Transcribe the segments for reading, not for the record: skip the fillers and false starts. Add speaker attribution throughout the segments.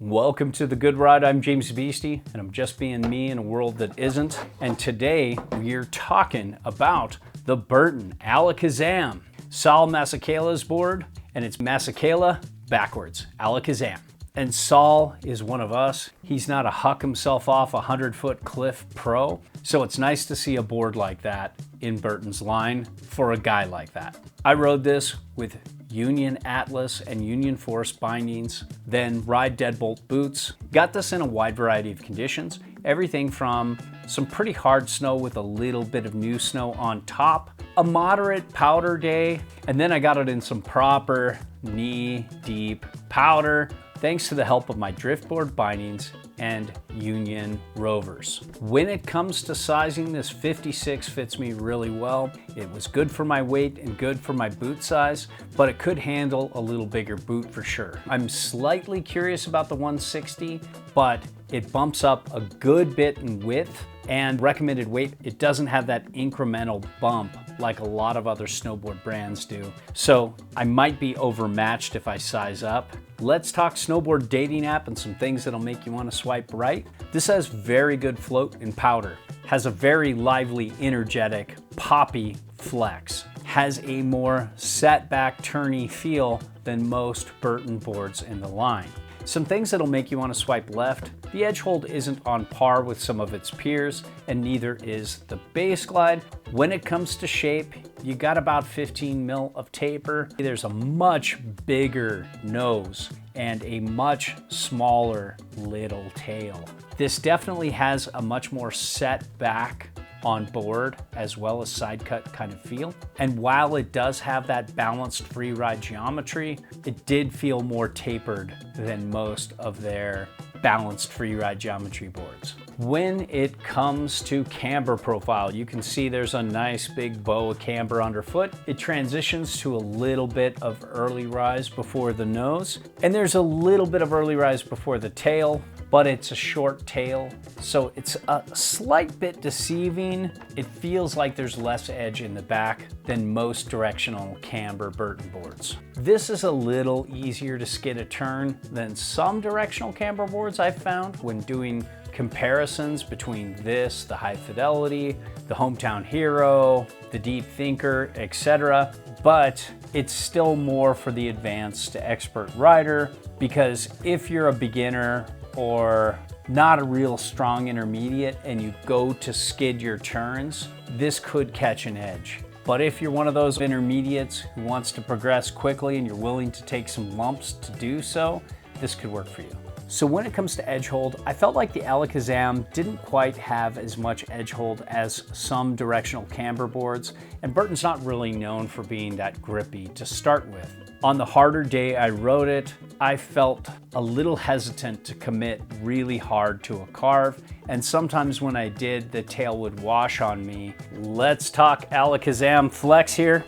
Speaker 1: Welcome to The Good Ride. I'm James Beastie, and I'm just being me in a world that isn't. And today we're talking about the Burton Alekasam. Saul Masakela's board, and it's Masakela backwards, Alekasam. And Saul is one of us. He's not a huck himself off a 100-foot cliff pro. So it's nice to see a board like that in Burton's line for a guy like that. I rode this with Union Atlas and Union Force bindings, then Ride Deadbolt boots. Got this in a wide variety of conditions, everything from some pretty hard snow with a little bit of new snow on top, a moderate powder day, and then I got it in some proper knee-deep powder, thanks to the help of my driftboard bindings and Union Rovers. When it comes to sizing, this 56 fits me really well. It was good for my weight and good for my boot size, but it could handle a little bigger boot for sure. I'm slightly curious about the 160, but it bumps up a good bit in width and recommended weight. It doesn't have that incremental bump like a lot of other snowboard brands do. So I might be overmatched if I size up. Let's talk snowboard dating app and some things that'll make you want to swipe right. This has very good float and powder, has a very lively, energetic, poppy flex, has a more set back turny feel than most Burton boards in the line. Some things that'll make you want to swipe left. The edge hold isn't on par with some of its peers, and neither is the base glide. When it comes to shape, you got about 15 mil of taper. There's a much bigger nose and a much smaller little tail. This definitely has a much more set back on board as well as side cut kind of feel. And while it does have that balanced free ride geometry, it did feel more tapered than most of their balanced free ride geometry boards. When it comes to camber profile, you can see there's a nice big bow of camber underfoot. It transitions to a little bit of early rise before the nose, and there's a little bit of early rise before the tail, but it's a short tail, so it's a slight bit deceiving. It feels like there's less edge in the back than most directional camber Burton boards. This is a little easier to skid a turn than some directional camber boards I've found when doing comparisons between this, the High Fidelity, the Hometown Hero, the Deep Thinker, etc. But it's still more for the advanced to expert rider, because if you're a beginner or not a real strong intermediate and you go to skid your turns, this could catch an edge. But if you're one of those intermediates who wants to progress quickly and you're willing to take some lumps to do so, this could work for you. So when it comes to edge hold, I felt like the Alekasam didn't quite have as much edge hold as some directional camber boards, and Burton's not really known for being that grippy to start with. On the harder day I rode it, I felt a little hesitant to commit really hard to a carve, and sometimes when I did, the tail would wash on me. Let's talk Alekasam flex here.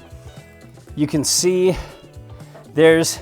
Speaker 1: You can see there's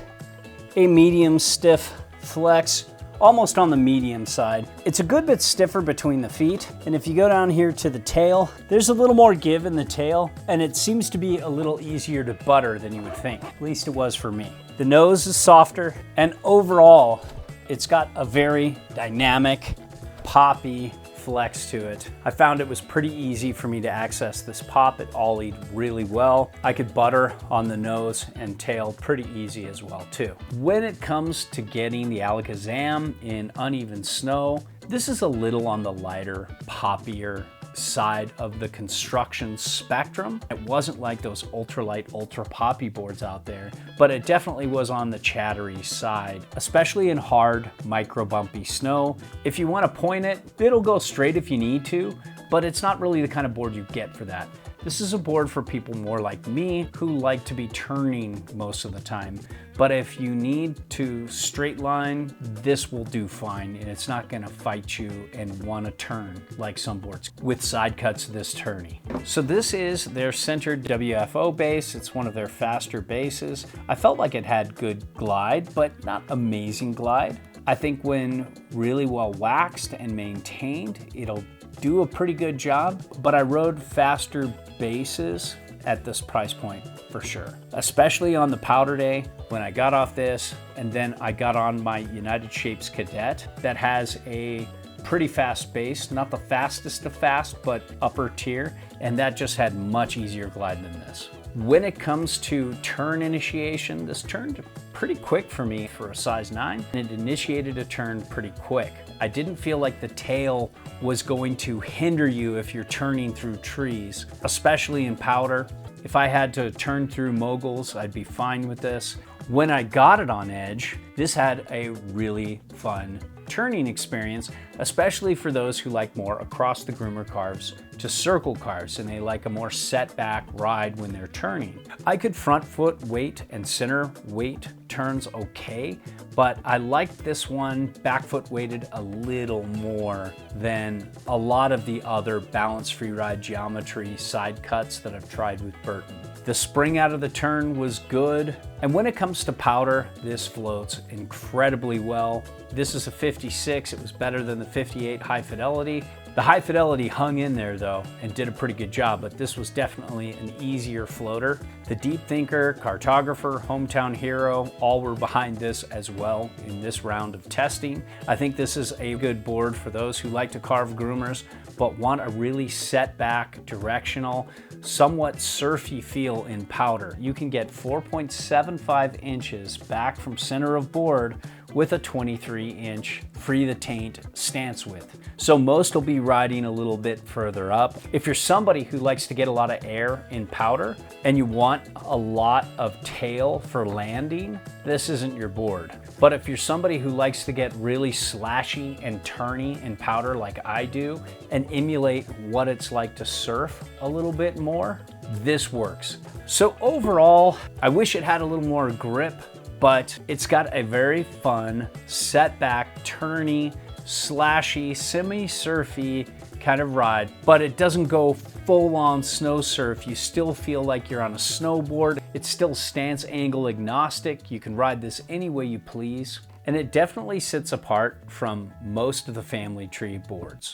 Speaker 1: a medium stiff flex, almost on the medium side. It's a good bit stiffer between the feet, and if you go down here to the tail, there's a little more give in the tail, and it seems to be a little easier to butter than you would think. At least it was for me. The nose is softer, and overall, it's got a very dynamic, poppy flex to it. I found it was pretty easy for me to access this pop. It ollied really well. I could butter on the nose and tail pretty easy as well too. When it comes to getting the Alekasam in uneven snow, this is a little on the lighter, poppier side of the construction spectrum. It wasn't like those ultralight, ultra poppy boards out there, but it definitely was on the chattery side, especially in hard, micro bumpy snow. If you want to point it, it'll go straight if you need to, but it's not really the kind of board you get for that. This is a board for people more like me who like to be turning most of the time. But if you need to straight line, this will do fine, and it's not gonna fight you and wanna turn like some boards with side cuts this turny. So this is their centered WFO base. It's one of their faster bases. I felt like it had good glide, but not amazing glide. I think when really well waxed and maintained, it'll do a pretty good job, but I rode faster bases at this price point for sure. Especially on the powder day when I got off this and then I got on my United Shapes Cadet that has a pretty fast base, not the fastest of fast, but upper tier, and that just had much easier glide than this. When it comes to turn initiation, this turned pretty quick for me for a size 9, and it initiated a turn pretty quick. I didn't feel like the tail was going to hinder you if you're turning through trees, especially in powder. If I had to turn through moguls, I'd be fine with this. When I got it on edge, this had a really fun turning experience, especially for those who like more across the groomer carves to circle carves and they like a more set back ride when they're turning. I could front foot weight and center weight turns okay, but I liked this one back foot weighted a little more than a lot of the other balance free ride geometry side cuts that I've tried with Burton. The spring out of the turn was good, and when it comes to powder, this floats incredibly well. This is a 56, it was better than the 58 high fidelity. The high fidelity hung in there though and did a pretty good job, but this was definitely an easier floater. The Deep Thinker, Cartographer, Hometown Hero, all were behind this as well in this round of testing. I think this is a good board for those who like to carve groomers but want a really set back, directional, somewhat surfy feel in powder. You can get 4.75 inches back from center of board with a 23-inch free the taint stance width. So most will be riding a little bit further up. If you're somebody who likes to get a lot of air in powder and you want a lot of tail for landing, this isn't your board. But if you're somebody who likes to get really slashy and turny in powder like I do and emulate what it's like to surf a little bit more, this works. So overall, I wish it had a little more grip, but it's got a very fun, set back, turny, slashy, semi-surfy kind of ride, but it doesn't go full-on snow surf. You still feel like you're on a snowboard. It's still stance angle agnostic. You can ride this any way you please, and it definitely sits apart from most of the family tree boards.